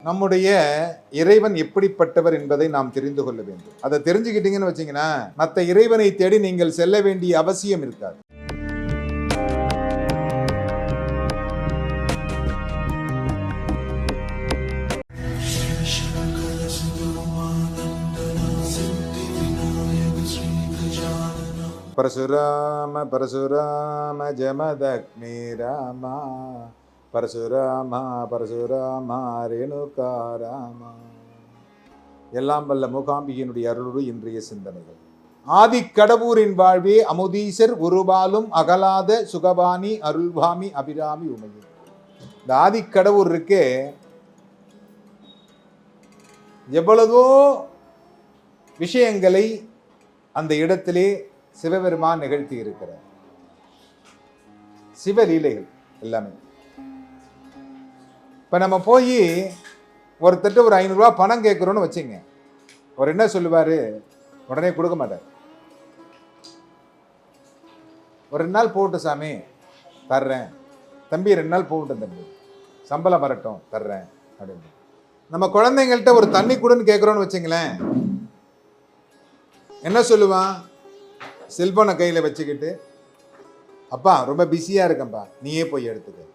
நம்முடைய இறைவன் எப்படிப்பட்டவர் என்பதை நாம் தெரிந்து கொள்ள வேண்டும். அதை தெரிஞ்சுக்கிட்டீங்கன்னு வச்சீங்கன்னா மற்ற இறைவனை தேடி நீங்கள் செல்ல வேண்டிய அவசியம் இருக்காது. பரசுராம பரசுராம ஜமதக்னி ராமா பரசுராமா பரசுராமா ரேணுகாராமா. எல்லாம் வல்ல மூகாம்பிகையினுடைய அருளோடு இன்றைய சிந்தனைகள். ஆதி கடவுரின் வாழ்வே அமுதீசர் ஒருபாலும் அகலாத சுகபாணி அருள்வாமி அபிராமி உமையே. இந்த ஆதி கடவுர் இருக்கே, எவ்வளவோ விஷயங்களை அந்த இடத்திலே சிவபெருமான் நிகழ்த்தி இருக்கிறார். சிவலீலைகள் எல்லாமே. இப்ப நம்ம போய் ஒருத்தட்ட ஒரு 500 ரூபாய் பணம் கேட்கிறோம்னு வச்சுங்க, அவர் என்ன சொல்லுவாரு? உடனே கொடுக்க மாட்டார். ஒரு 2 நாள் போகட்டும் சாமி தர்றேன், தம்பி 2 நாள் போகட்டும் தம்பி, சம்பளம் வரட்டும் தர்றேன் அப்படின்னு. நம்ம குழந்தைங்கள்ட்ட ஒரு தண்ணி கொடுன்னு கேட்குறோன்னு வச்சுங்களேன், என்ன சொல்லுவான்? செல்போனை கையில் வச்சுக்கிட்டு, அப்பா ரொம்ப பிஸியாக இருக்கேன்ப்பா, நீயே போய் எடுத்துக்க.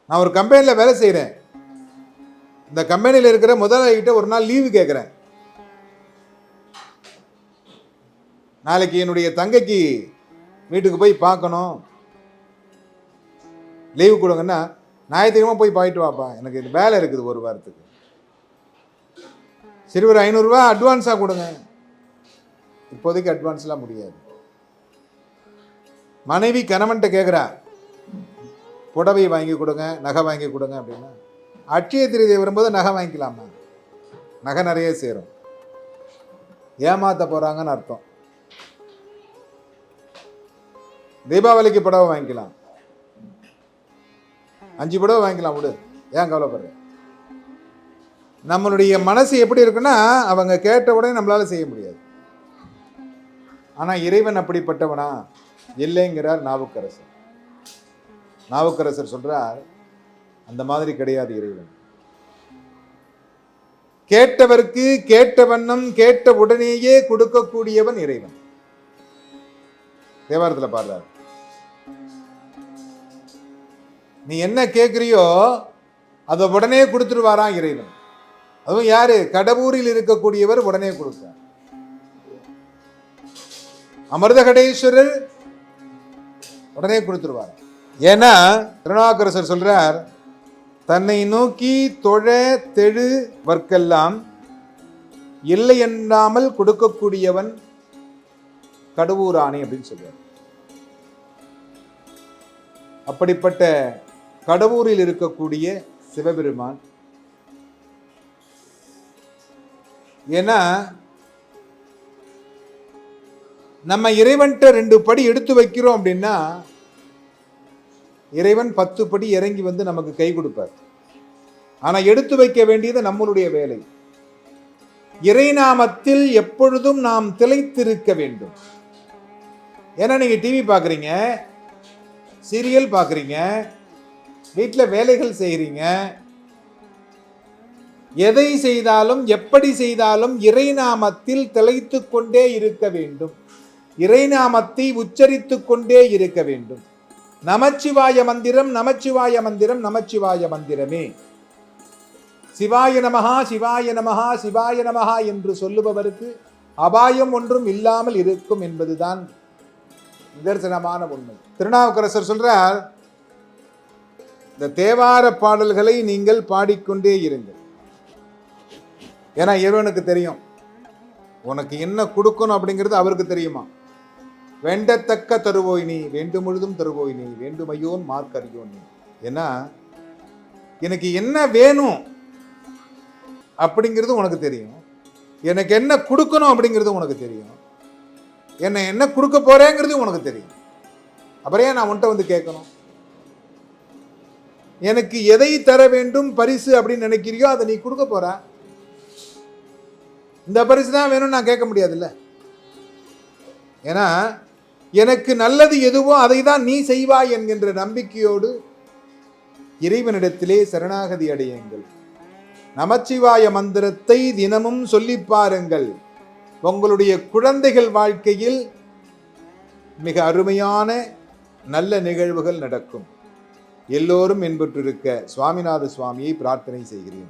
நான் ஒரு கம்பெனியில் வேலை செய்கிறேன், இந்த கம்பெனியில் இருக்கிற முதலாளிகிட்ட ஒரு நாள் லீவு கேட்குறேன். நாளைக்கு என்னுடைய தங்கைக்கு வீட்டுக்கு போய் பார்க்கணும், லீவு கொடுங்கன்னா, ஞாயிற்றுக்கிழமை போய் போயிட்டு வாப்பா, எனக்கு இது வேலை இருக்குது ஒரு வாரத்துக்கு, சரி ஒரு 500 ரூபா அட்வான்ஸாக கொடுங்க. இப்போதைக்கு அட்வான்ஸ்லாம் முடியாது. மனைவி கணவன்கிட்ட கேட்குறா, புடவை வாங்கி கொடுங்க, நகை வாங்கி கொடுங்க அப்படின்னா, அட்சய திருதியை வரும்போது நகை வாங்கிக்கலாமா? நகை நிறைய சேரும், ஏமாத்த போகிறாங்கன்னு அர்த்தம். தீபாவளிக்கு புடவை வாங்கிக்கலாம், 5 புடவை வாங்கிக்கலாம், விடு, ஏன் கவலைப்படுற? நம்மளுடைய மனசு எப்படி இருக்குன்னா, அவங்க கேட்ட உடனே நம்மளால செய்ய முடியாது. ஆனால் இறைவன் அப்படிப்பட்டவனா? இல்லைங்கிறார் நாவுக்கரசர். நாவுக்கரசர் சொல்றார், அந்த மாதிரி கிடையாது இறைவன். கேட்டவர்க்கு கேட்ட வண்ணம் கேட்ட உடனேயே கொடுக்கக்கூடியவன் இறைவன். தேவாரத்தில் பாடுறார், நீ என்ன கேட்கிறியோ அதை உடனே கொடுத்துருவாராம் இறைவன். அதுவும் யாரு? கடவுரில் இருக்கக்கூடியவர் உடனே கொடுத்தார். அமிர்தகடேஸ்வரர் உடனே கொடுத்துருவார். ஏன்னா திருநாவுக்கரசர் சொல்றார், தன்னை நோக்கி தொழ தெழு வர்க்கெல்லாம் இல்லை எண்ணாமல் கொடுக்கக்கூடியவன் கடவுராணி அப்படின்னு சொல்றார். அப்படிப்பட்ட கடவுரில் இருக்கக்கூடிய சிவபெருமான். ஏன்னா நம்ம இறைவன்கிட்ட 2 படி எடுத்து வைக்கிறோம் அப்படின்னா, இறைவன் 10 படி இறங்கி வந்து நமக்கு கை கொடுப்பார். ஆனா எடுத்து வைக்க வேண்டியது நம்மளுடைய வேலை. இறைநாமத்தில் எப்பொழுதும் நாம் திளைத்திருக்க வேண்டும். ஏன்னா நீங்க டிவி பார்க்குறீங்க, சீரியல் பார்க்குறீங்க, வீட்டில் வேலைகள் செய்கிறீங்க, எதை செய்தாலும் எப்படி செய்தாலும் இறைநாமத்தில் திளைத்து கொண்டே இருக்க வேண்டும். இறைநாமத்தை உச்சரித்து கொண்டே இருக்க வேண்டும். நமச்சிவாய மந்திரம், நமச்சிவாய மந்திரம், நமச்சிவாய மந்திரமே. சிவாய நமஹா சிவாய நமஹா சிவாய நமஹா என்று சொல்லுபவருக்கு அபாயம் ஒன்றும் இல்லாமல் இருக்கும் என்பதுதான் நிதர்சனமான உண்மை. திருநாவுக்கரசர் சொல்றார், இந்த தேவார பாடல்களை நீங்கள் பாடிக்கொண்டே இருங்கள். ஏன்னா இறைவனுக்கு தெரியும் உனக்கு என்ன கொடுக்கணும் அப்படிங்கிறது அவருக்கு தெரியுமா. வேண்டத்தக்க தருவோய் நீ, வேண்டும் முழுதும் தருவோய் நீ, வேண்டுமையோன் மார்க்கறியோன் நீ. ஏன்னா எனக்கு என்ன வேணும் அப்படிங்கிறது உனக்கு தெரியும், எனக்கு என்ன கொடுக்கணும் அப்படிங்கிறது உனக்கு தெரியும், என்ன கொடுக்க போறேங்கிறது உனக்கு தெரியும். அப்புறம் ஏன் நான் உன்கிட்ட வந்து கேட்கணும்? எனக்கு எதை தர வேண்டும் பரிசு அப்படின்னு நினைக்கிறியோ அதை நீ கொடுக்க போற. இந்த பரிசு தான் வேணும்னு நான் கேட்க முடியாதுல்ல. ஏன்னா எனக்கு நல்லது எதுவோ அதை தான் நீ செய்வாய் என்கின்ற நம்பிக்கையோடு இறைவனிடத்திலே சரணாகதி அடையுங்கள். நமச்சிவாய மந்திரத்தை தினமும் சொல்லி பாருங்கள். உங்களுடைய குழந்தைகள் வாழ்க்கையில் மிக அருமையான நல்ல நிகழ்வுகள் நடக்கும். எல்லோரும் இன்புற்றிருக்க சுவாமிநாத சுவாமியை பிரார்த்தனை செய்கிறேன்.